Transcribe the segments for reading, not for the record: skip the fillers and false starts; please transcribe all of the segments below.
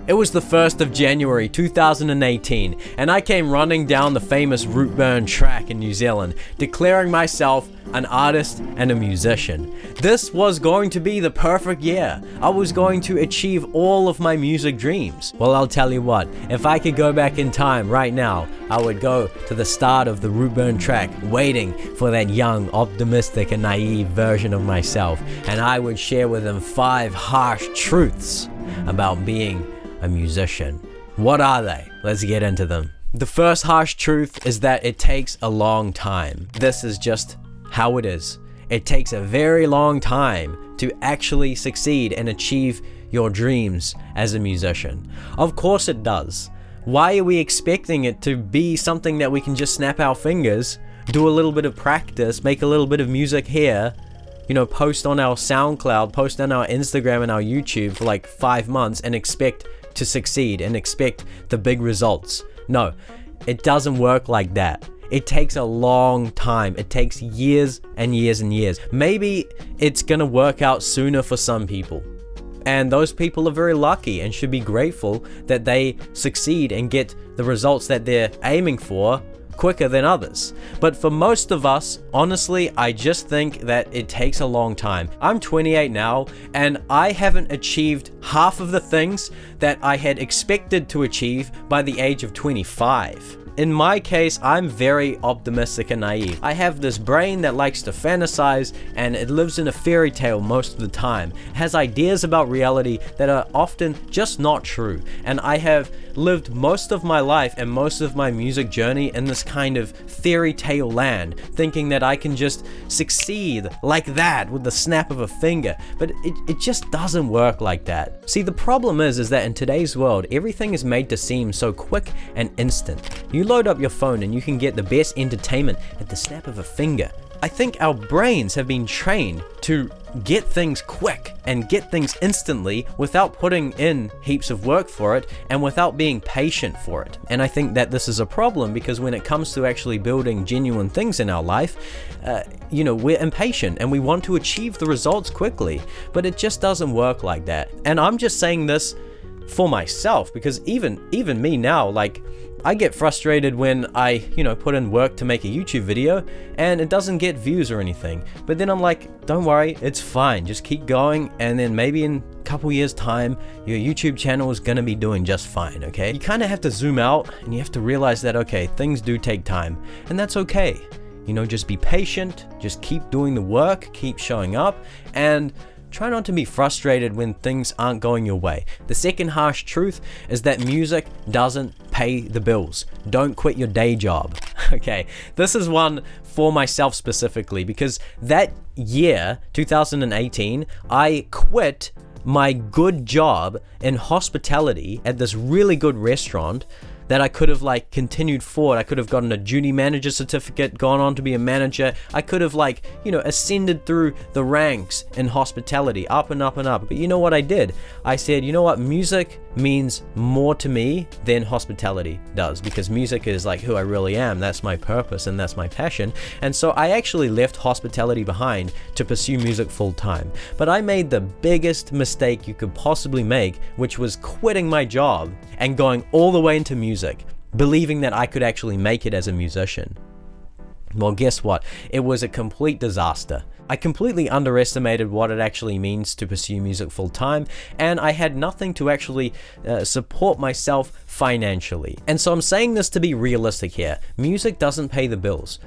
It was the 1st of January 2018, and I came running down the famous Routeburn track in New Zealand, declaring myself an artist and a musician. This was going to be the perfect year. I was going to achieve all of my music dreams. Well, I'll tell you what, if I could go back in time right now, I would go to the start of the Routeburn track, waiting for that young, optimistic and naive version of myself, and I would share with him 5 harsh truths about being a musician. What are they? Let's get into them. The first harsh truth is that it takes a long time. This is just how it is. It takes a very long time to actually succeed and achieve your dreams as a musician. Of course it does. Why are we expecting it to be something that we can just snap our fingers, do a little bit of practice, make a little bit of music here, post on our SoundCloud, post on our Instagram and our YouTube for like 5 months and expect to succeed and expect the big results? No, it doesn't work like that. It takes a long time. It takes years and years and years. Maybe it's gonna work out sooner for some people, and those people are very lucky and should be grateful that they succeed and get the results that they're aiming for quicker than others. But for most of us, honestly, I just think that it takes a long time. I'm 28 now, and I haven't achieved half of the things that I had expected to achieve by the age of 25. In my case, I'm very optimistic and naive. I have this brain that likes to fantasize, and it lives in a fairy tale most of the time. It has ideas about reality that are often just not true. And I have lived most of my life and most of my music journey in this kind of fairy tale land, thinking that I can just succeed like that with the snap of a finger. But it just doesn't work like that. See, the problem is that in today's world, everything is made to seem so quick and instant. You load up your phone and you can get the best entertainment at the snap of a finger. I think our brains have been trained to get things quick and get things instantly without putting in heaps of work for it and without being patient for it. And I think that this is a problem because when it comes to actually building genuine things in our life, we're impatient and we want to achieve the results quickly, but it just doesn't work like that. And I'm just saying this for myself because even me now, like, I get frustrated when I, put in work to make a YouTube video and it doesn't get views or anything. But then I'm like, don't worry, it's fine. Just keep going, and then maybe in a couple years time, your YouTube channel is gonna be doing just fine, okay? You kind of have to zoom out and you have to realize that, okay, things do take time, and that's okay. Just be patient, just keep doing the work, keep showing up, and try not to be frustrated when things aren't going your way. The second harsh truth is that music doesn't pay the bills. Don't quit your day job. Okay, this is one for myself specifically because that year, 2018, I quit my good job in hospitality at this really good restaurant that I could have continued forward. I could have gotten a duty manager certificate, gone on to be a manager. I could have ascended through the ranks in hospitality, up and up and up. But you know what I did? I said, you know what? Music means more to me than hospitality does, because music is who I really am. That's my purpose and that's my passion. And so I actually left hospitality behind to pursue music full time. But I made the biggest mistake you could possibly make, which was quitting my job and going all the way into music, believing that I could actually make it as a musician. Well, guess what? It was a complete disaster. I completely underestimated what it actually means to pursue music full time, and I had nothing to actually support myself financially. And so I'm saying this to be realistic here. Music doesn't pay the bills.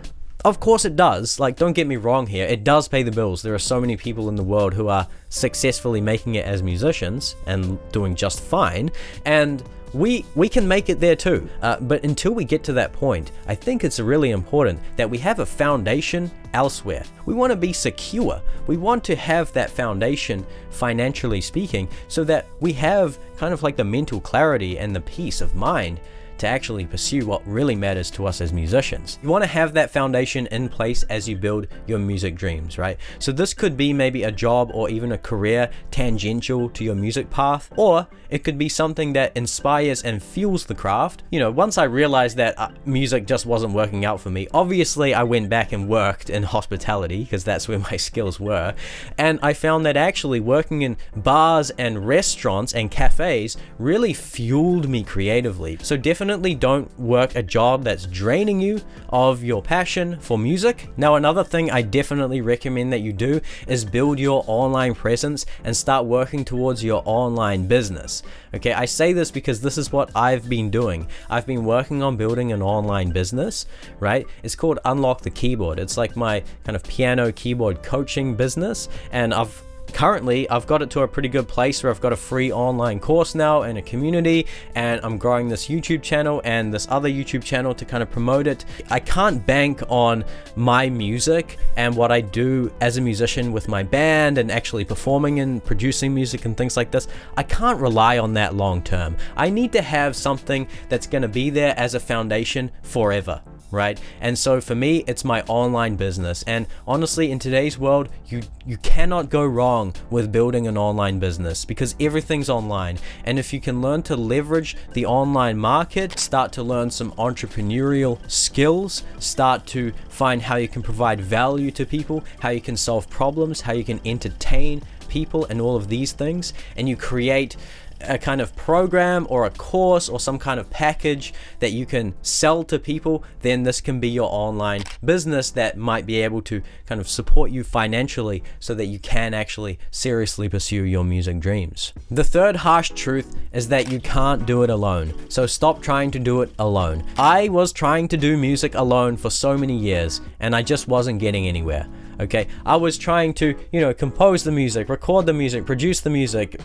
Of course it does. Don't get me wrong here. It does pay the bills. There are so many people in the world who are successfully making it as musicians and doing just fine, and we can make it there too. But until we get to that point, I think it's really important that we have a foundation elsewhere. We want to be secure. We want to have that foundation, financially speaking, so that we have kind of the mental clarity and the peace of mind to actually pursue what really matters to us as musicians. You want to have that foundation in place as you build your music dreams, right? So this could be maybe a job or even a career tangential to your music path, or it could be something that inspires and fuels the craft. You know, once I realized that music just wasn't working out for me, obviously I went back and worked in hospitality because that's where my skills were, and I found that actually working in bars and restaurants and cafes really fueled me creatively. So definitely don't work a job that's draining you of your passion for music. Now, another thing I definitely recommend that you do is build your online presence and start working towards your online business. Okay, I say this because this is what I've been doing. I've been working on building an online business, right? It's called Unlock the Keyboard. It's like my kind of piano keyboard coaching business, and I've got it to a pretty good place where I've got a free online course now and a community, and I'm growing this YouTube channel and this other YouTube channel to kind of promote it. I can't bank on my music and what I do as a musician with my band and actually performing and producing music and things like this. I can't rely on that long term. I need to have something that's going to be there as a foundation forever. Right? And so for me, it's my online business. And honestly, in today's world, you cannot go wrong with building an online business because everything's online. And if you can learn to leverage the online market, start to learn some entrepreneurial skills, start to find how you can provide value to people, how you can solve problems, how you can entertain people, and all of these things, and you create a kind of program or a course or some kind of package that you can sell to people, then this can be your online business that might be able to kind of support you financially so that you can actually seriously pursue your music dreams. The third harsh truth is that you can't do it alone. So stop trying to do it alone. I was trying to do music alone for so many years and I just wasn't getting anywhere. Okay, I was trying to, compose the music, record the music, produce the music,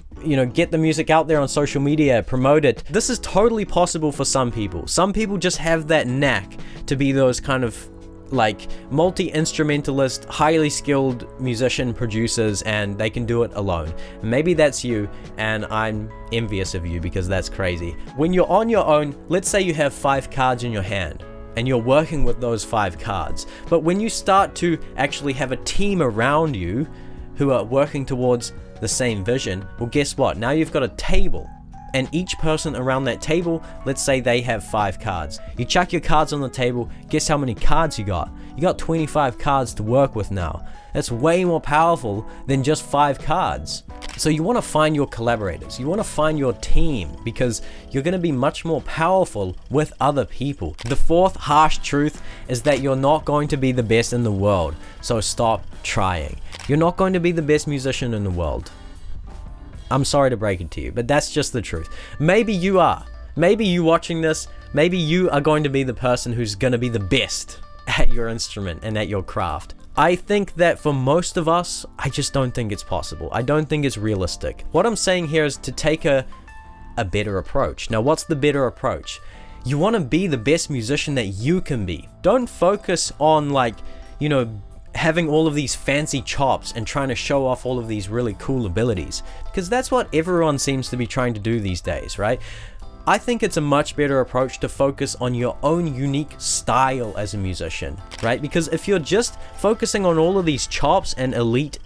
get the music out there on social media, promote it. This is totally possible for some people. Some people just have that knack to be those kind of like multi-instrumentalist, highly skilled musician producers, and they can do it alone. Maybe that's you, and I'm envious of you because that's crazy. When you're on your own, let's say you have 5 cards in your hand, and you're working with those 5 cards. But when you start to actually have a team around you who are working towards the same vision, well, guess what? Now you've got a table, and each person around that table, let's say they have 5 cards. You chuck your cards on the table, guess how many cards you got? You got 25 cards to work with now. That's way more powerful than just 5 cards. So you want to find your collaborators, you want to find your team, because you're going to be much more powerful with other people. The fourth harsh truth is that you're not going to be the best in the world, so stop trying. You're not going to be the best musician in the world. I'm sorry to break it to you, but that's just the truth. Maybe you are. Maybe you watching this, maybe you are going to be the person who's going to be the best at your instrument and at your craft. I think that for most of us, I just don't think it's possible. I don't think it's realistic. What I'm saying here is to take a better approach. Now, what's the better approach? You want to be the best musician that you can be. Don't focus on having all of these fancy chops and trying to show off all of these really cool abilities, because that's what everyone seems to be trying to do these days, right? I think it's a much better approach to focus on your own unique style as a musician, right? Because if you're just focusing on all of these chops and elite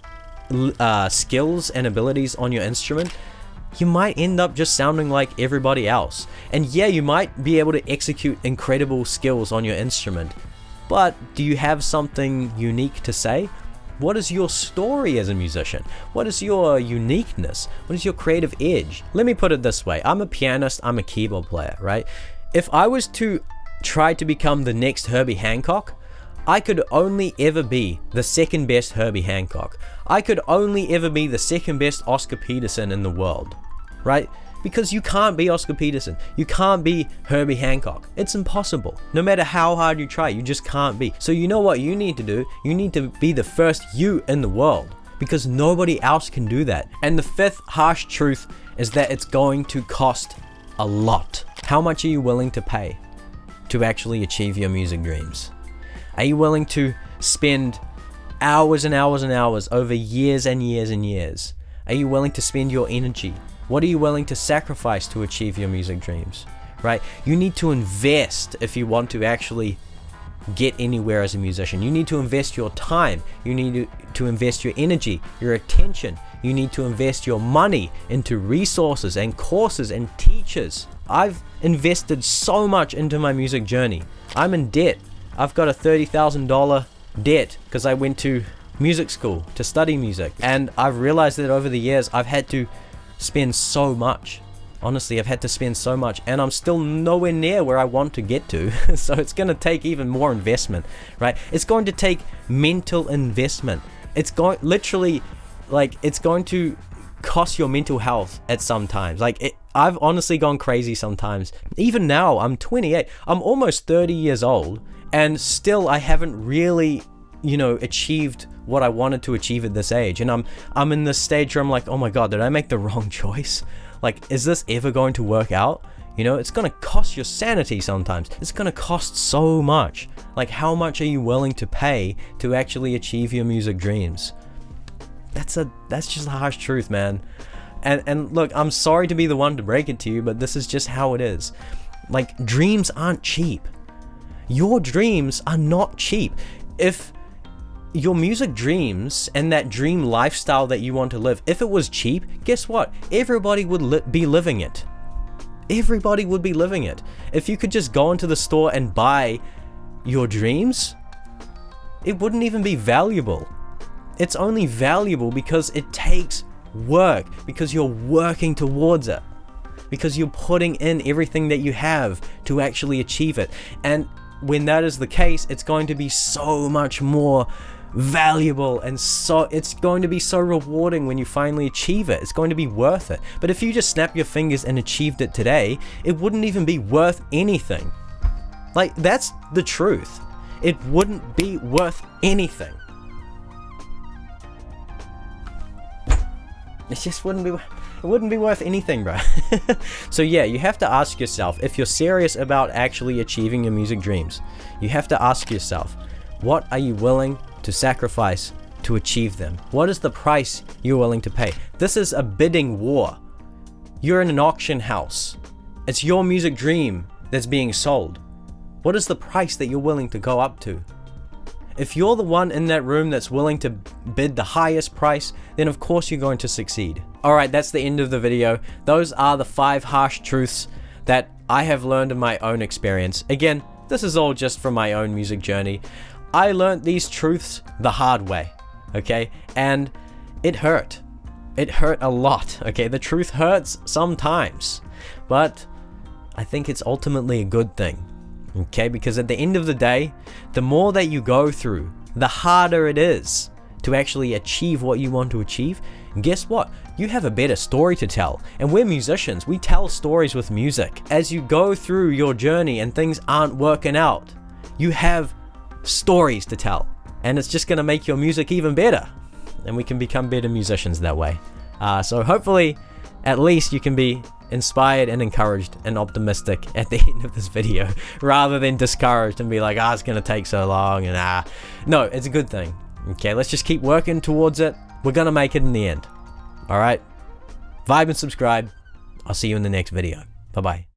skills and abilities on your instrument, you might end up just sounding like everybody else. And yeah, you might be able to execute incredible skills on your instrument, but do you have something unique to say? What is your story as a musician? What is your uniqueness? What is your creative edge? Let me put it this way. I'm a pianist, I'm a keyboard player, right? If I was to try to become the next Herbie Hancock, I could only ever be the second best Herbie Hancock. I could only ever be the second best Oscar Peterson in the world, right? Because you can't be Oscar Peterson. You can't be Herbie Hancock. It's impossible. No matter how hard you try, you just can't be. So you know what you need to do? You need to be the first you in the world, because nobody else can do that. And the fifth harsh truth is that it's going to cost a lot. How much are you willing to pay to actually achieve your music dreams? Are you willing to spend hours and hours and hours over years and years and years? Are you willing to spend your energy? What are you willing to sacrifice to achieve your music dreams, right? You need to invest if you want to actually get anywhere as a musician. You need to invest your time. You need to invest your energy, your attention. You need to invest your money into resources and courses and teachers. I've invested so much into my music journey. I'm in debt. I've got a $30,000 debt because I went to music school to study music. And I've realized that over the years, I've had to spend so much. Honestly, I've had to spend so much, and I'm still nowhere near where I want to get to. So it's going to take even more investment, right? It's going to take mental investment. It's going it's going to cost your mental health at some times. I've honestly gone crazy sometimes. Even now, I'm 28. I'm almost 30 years old, and still I haven't really, achieved what I wanted to achieve at this age. And I'm in this stage where I'm like, oh my God, did I make the wrong choice? Is this ever going to work out? It's going to cost your sanity sometimes. It's going to cost so much. How much are you willing to pay to actually achieve your music dreams? That's just the harsh truth, man. And look, I'm sorry to be the one to break it to you, but this is just how it is. Dreams aren't cheap. Your dreams are not cheap. If your music dreams and that dream lifestyle that you want to live, if it was cheap, guess what? Everybody would be living it. Everybody would be living it. If you could just go into the store and buy your dreams, it wouldn't even be valuable. It's only valuable because it takes work, because you're working towards it, because you're putting in everything that you have to actually achieve it. And when that is the case, it's going to be so much more valuable, and so it's going to be so rewarding when you finally achieve it. It's going to be worth it. But if you just snap your fingers and achieved it today, it wouldn't even be worth anything. That's the truth. It wouldn't be worth anything. It just wouldn't be worth anything, bro. So yeah, you have to ask yourself, if you're serious about actually achieving your music dreams, you have to ask yourself, what are you willing to sacrifice to achieve them? What is the price you're willing to pay? This is a bidding war. You're in an auction house. It's your music dream that's being sold. What is the price that you're willing to go up to? If you're the one in that room that's willing to bid the highest price, then of course you're going to succeed. Alright, that's the end of the video. Those are the 5 harsh truths that I have learned in my own experience. Again, this is all just from my own music journey. I learned these truths the hard way, okay? And it hurt. It hurt a lot, okay? The truth hurts sometimes, but I think it's ultimately a good thing, okay? Because at the end of the day, the more that you go through, the harder it is to actually achieve what you want to achieve. And guess what? You have a better story to tell. And we're musicians. We tell stories with music. As you go through your journey and things aren't working out, you have stories to tell. And it's just going to make your music even better. And we can become better musicians that way. So hopefully, at least you can be inspired and encouraged and optimistic at the end of this video, rather than discouraged and be like, it's going to take so long, and No, it's a good thing. Okay, let's just keep working towards it. We're going to make it in the end. Alright? Vibe and subscribe. I'll see you in the next video. Bye-bye.